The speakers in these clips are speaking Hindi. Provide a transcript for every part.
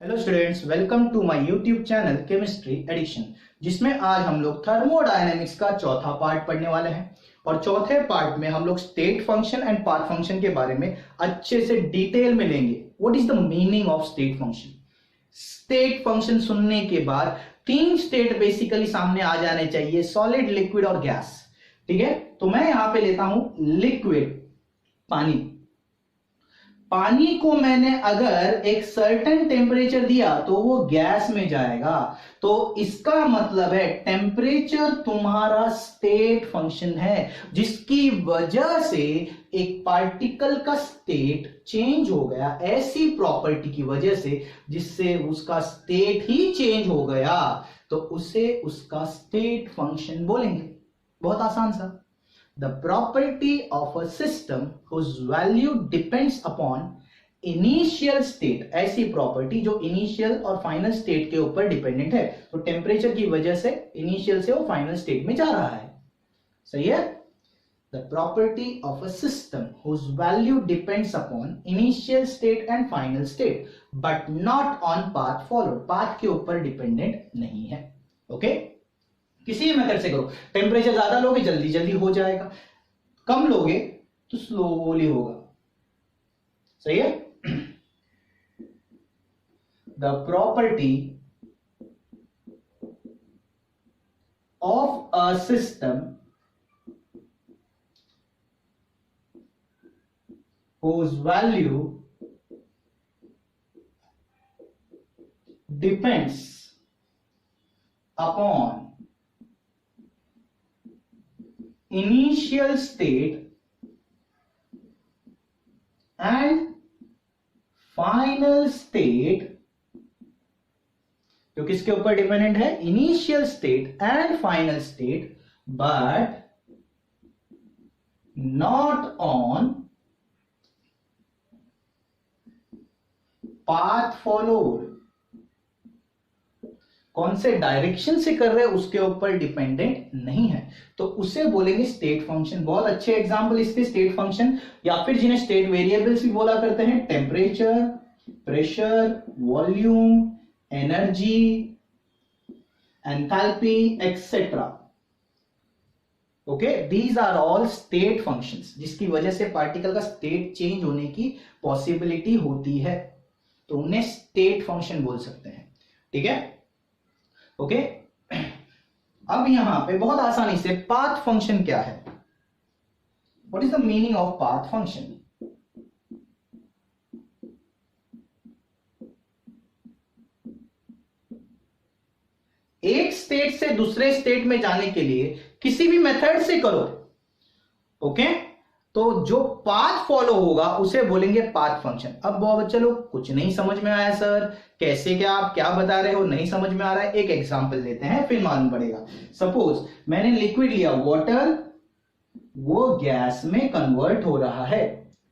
Hello students, welcome to my YouTube channel chemistry edition, जिसमें आज हम लोग थर्मोडायनेमिक्स का चौथा पार्ट पढ़ने वाले हैं। और चौथे पार्ट में हम लोग state function and path function के बारे में अच्छे से डिटेल में लेंगे। What is the meaning of state function? State function सुनने के बाद तीन स्टेट बेसिकली सामने आ जाने चाहिए, सॉलिड, लिक्विड और गैस। ठीक है, तो मैं यहां पे लेता हूं लिक्विड, पानी। पानी को मैंने अगर एक सर्टेन टेम्परेचर दिया तो वो गैस में जाएगा। तो इसका मतलब है टेम्परेचर तुम्हारा स्टेट फंक्शन है, जिसकी वजह से एक पार्टिकल का स्टेट चेंज हो गया, ऐसी प्रॉपर्टी की वजह से जिससे उसका स्टेट ही चेंज हो गया, तो उसे उसका स्टेट फंक्शन बोलेंगे। बहुत आसान सा। The property of a system whose value depends upon initial state, ऐसी प्रॉपर्टी जो इनिशियल और फाइनल स्टेट के ऊपर डिपेंडेंट है। तो टेम्परेचर की वजह से इनिशियल से वो फाइनल स्टेट में जा रहा है। सही है? The property of a system whose value depends upon initial state and final state, but not on path followed. path के ऊपर डिपेंडेंट नहीं है। ओके? किसी भी मेथड से करो, टेम्परेचर ज्यादा लोगे जल्दी जल्दी हो जाएगा, कम लोगे तो स्लोली होगा। सही है? The property of a system whose value depends upon initial state and final state, जो किसके ऊपर डिपेंडेंट है? Initial state and final state, but not on path followed. कौन से डायरेक्शन से कर रहे हैं उसके ऊपर डिपेंडेंट नहीं है, तो उसे बोलेंगे स्टेट फंक्शन। बहुत अच्छे एग्जांपल इसके स्टेट फंक्शन, या फिर जिन्हें स्टेट वेरिएबल्स भी बोला करते हैं, temperature, pressure, volume, energy, enthalpy, etcetera. Okay, these are all state functions, जिसकी वजह से पार्टिकल का स्टेट चेंज होने की पॉसिबिलिटी होती है, तो उन्हें स्टेट फंक्शन बोल सकते हैं। ठीक है? ओके, अब यहां पे बहुत आसानी से पाथ फंक्शन क्या है? What is the meaning of path function? एक स्टेट से दूसरे स्टेट में जाने के लिए किसी भी मेथड से करो, ओके, तो जो पाथ फॉलो होगा उसे बोलेंगे पाथ फंक्शन। अब बहुत चलो, कुछ नहीं समझ में आया सर, कैसे, क्या आप क्या बता रहे हो, नहीं समझ में आ रहा है, एक एग्जांपल लेते हैं फिर मालूम पड़ेगा। सपोज मैंने लिक्विड लिया, वाटर, वो गैस में कन्वर्ट हो रहा है।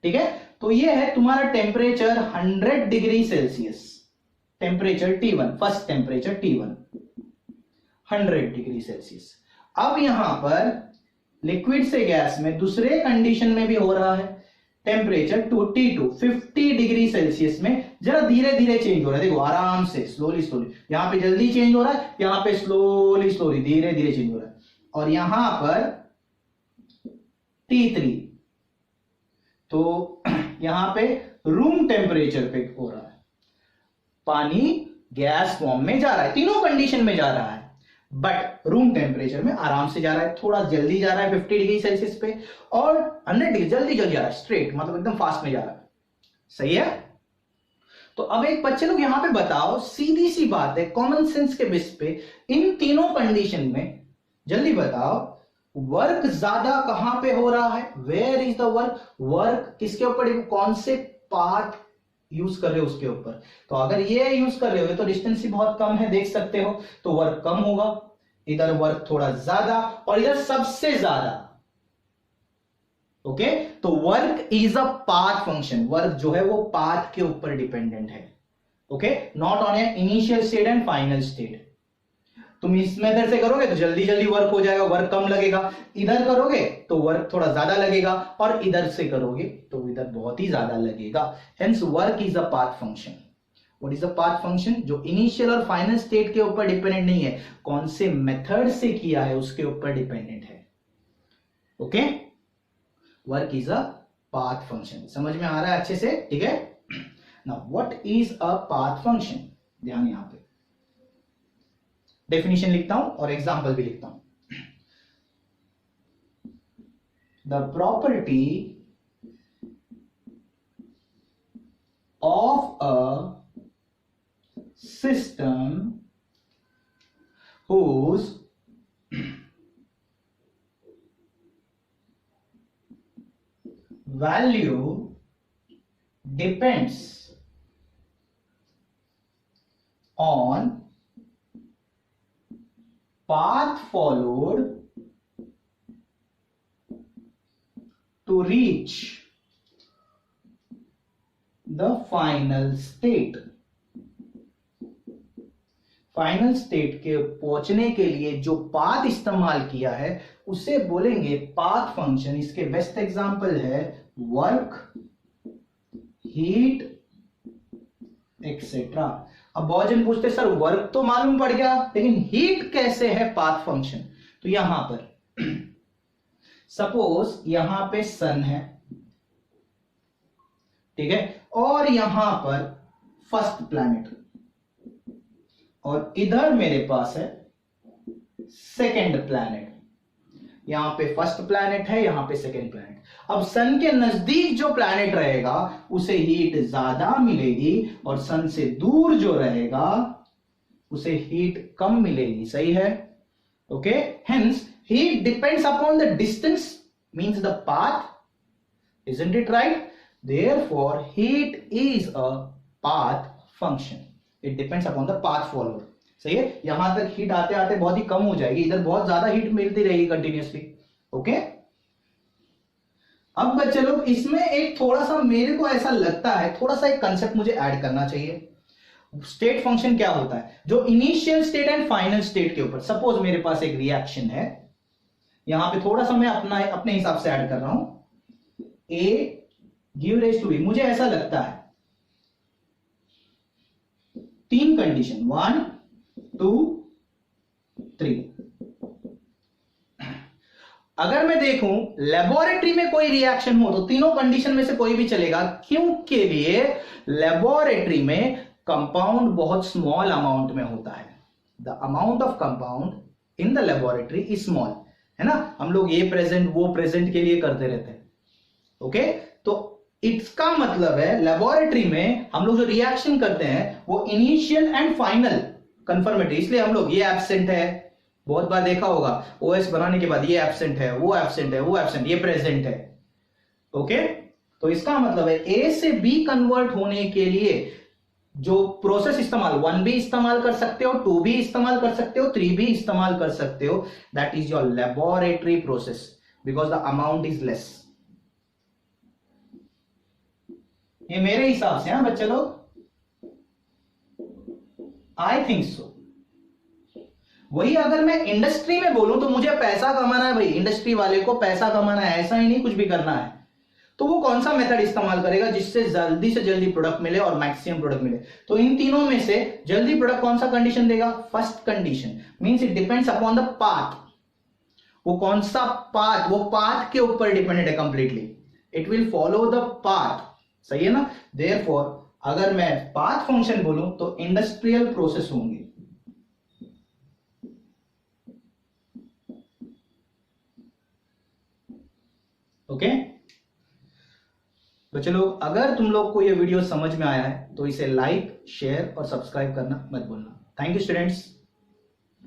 ठीक है, तो ये है तुम्हारा temperature 100 degree Celsius, temperature T1, first temperature T1 100 degree Celsius. अब यहां पर लिक्विड से गैस में दूसरे कंडीशन में भी हो रहा है, टेम्परेचर T2 50 डिग्री सेल्सियस में। जरा धीरे धीरे चेंज हो रहा है, देखो आराम से, स्लोली स्लोली। यहां पे जल्दी चेंज हो रहा है, यहां पे स्लोली स्लोली धीरे धीरे चेंज हो रहा है। और यहां पर T3, तो यहां पे रूम टेम्परेचर पे हो रहा है, पानी गैस फॉर्म में जा रहा है, तीनों कंडीशन में जा रहा है, बट रूम टेम्परेचर में आराम से जा रहा है, थोड़ा जल्दी जा रहा है 50 डिग्री सेल्सियस पे, और 100 डिग्री जल्दी जल्दी जा रहा है, स्ट्रेट, मतलब एकदम फास्ट में जा रहा है। सही है? तो अब एक बच्चे लोग यहां पे बताओ, सीधी सी बात है, कॉमन सेंस के बेस पे, इन तीनों कंडीशन में जल्दी बताओ, वर्क ज्यादा कहां पे हो रहा है? Where is the work? Work किसके ऊपर, कौन से पाथ यूज कर रहे हो उसके ऊपर। तो अगर ये यूज कर रहे हो तो डिस्टेंस ही बहुत कम है, देख सकते हो, तो वर्क कम होगा, इधर वर्क थोड़ा ज्यादा, और इधर सबसे ज्यादा। ओके, तो work is a path function. Work जो है वो पाथ के ऊपर डिपेंडेंट है, okay, not on A initial state and final state. तुम इस मेथड से करोगे तो जल्दी जल्दी वर्क हो जाएगा, वर्क कम लगेगा। इधर करोगे तो वर्क थोड़ा ज्यादा लगेगा, और इधर से करोगे तो इधर बहुत ही ज्यादा लगेगा। Hence work is a path function. What is the path function? जो इनिशियल और फाइनल स्टेट के ऊपर डिपेंडेंट नहीं है, कौन से मेथड से किया है उसके ऊपर डिपेंडेंट है। Okay, work is a path function. समझ में आ रहा है अच्छे से? ठीक है। Now what is a path function? ध्यान यहां पे डेफिनेशन लिखता हूं और एग्जांपल भी लिखता हूं। The property of a system whose value depends on path followed to reach the final state। Final state के पहुंचने के लिए जो पाथ इस्तेमाल किया है उसे बोलेंगे पाथ फंक्शन। इसके बेस्ट एग्जांपल है वर्क, हीट, एक्सेट्रा। अब बहुत जन पूछते सर वर्क तो मालूम पड़ गया लेकिन हीट कैसे है पाथ फंक्शन? तो यहां पर सपोज यहां पे सन है, ठीक है, और यहां पर फर्स्ट प्लैनेट और इधर मेरे पास है सेकंड प्लैनेट। यहां पे फर्स्ट प्लैनेट है, यहां पे सेकंड प्लैनेट। अब सन के नजदीक जो प्लैनेट रहेगा उसे हीट ज्यादा मिलेगी और सन से दूर जो रहेगा उसे हीट कम मिलेगी। सही है? Okay, hence heat depends upon the distance means the path, isn't it right? Therefore, heat is a path function. It depends upon the path followed. सही है? यहां तक हीट आते आते बहुत ही कम हो जाएगी, इधर बहुत ज्यादा हीट मिलती रहेगी कंटिन्यूसली। ओके, अब बच्चे लोग इसमें एक थोड़ा सा मेरे को ऐसा लगता है थोड़ा सा एक कंसेप्ट मुझे ऐड करना चाहिए। स्टेट फंक्शन क्या होता है? जो initial state and final state के ऊपर, सपोज मेरे पास एक रिएक्शन है, यहां पे थोड़ा सा मैं अपने हिसाब से ऐड कर रहा हूं, ए गिव रेज टू बी। मुझे ऐसा लगता है 3 कंडीशन 1 2 3। अगर मैं देखूं लेबोरेटरी में कोई रिएक्शन हो तो तीनों कंडीशन में से कोई भी चलेगा। क्यों? के लिए लेबोरेटरी में कंपाउंड बहुत स्मॉल अमाउंट में होता है। The amount of compound in the laboratory is small, है ना? हम लोग ये प्रेजेंट वो प्रेजेंट के लिए करते रहते हैं। ओके, तो इसका मतलब है लेबोरेटरी में हम लोग जो रिएक्शन करते हैं वो इनिशियल एंड फाइनल कंफर्मेटरी, इसलिए हम लोग ये एब्सेंट है, बहुत बार देखा होगा ओएस बनाने के बाद ये एब्सेंट है, वो एब्सेंट है, वो एब्सेंट, ये प्रेजेंट है। ओके, तो इसका मतलब है ए से बी कन्वर्ट होने के लिए जो प्रोसेस इस्तेमाल 1 भी इस्तेमाल कर सकते हो, 2 भी इस्तेमाल कर सकते हो, 3 भी इस्तेमाल कर सकते हो। That is your laboratory process because the amount is less. ये मेरे हिसाब से, हाँ बच्चे लोग, आई थिंक सो। वही अगर मैं इंडस्ट्री में बोलूं तो मुझे पैसा कमाना है भाई, इंडस्ट्री वाले को पैसा कमाना है, ऐसा ही नहीं कुछ भी करना है। तो वो कौन सा मेथड इस्तेमाल करेगा जिससे जल्दी से जल्दी प्रोडक्ट मिले और मैक्सिमम प्रोडक्ट मिले? तो इन तीनों में से जल्दी प्रोडक्ट कौन सा कंडीशन देगा? First condition means it depends upon the path. वो कौन सा पाथ? वो पाथ के ऊपर डिपेंडेंट है completely. It will follow the path. सही है ना? देयरफॉर अगर मैं पाथ फंक्शन बोलूं तो इंडस्ट्रियल प्रोसेस होंगे। ओके, तो चलो, अगर तुम लोग को ये वीडियो समझ में आया है तो इसे लाइक, शेयर और सब्सक्राइब करना मत भूलना। Thank you students.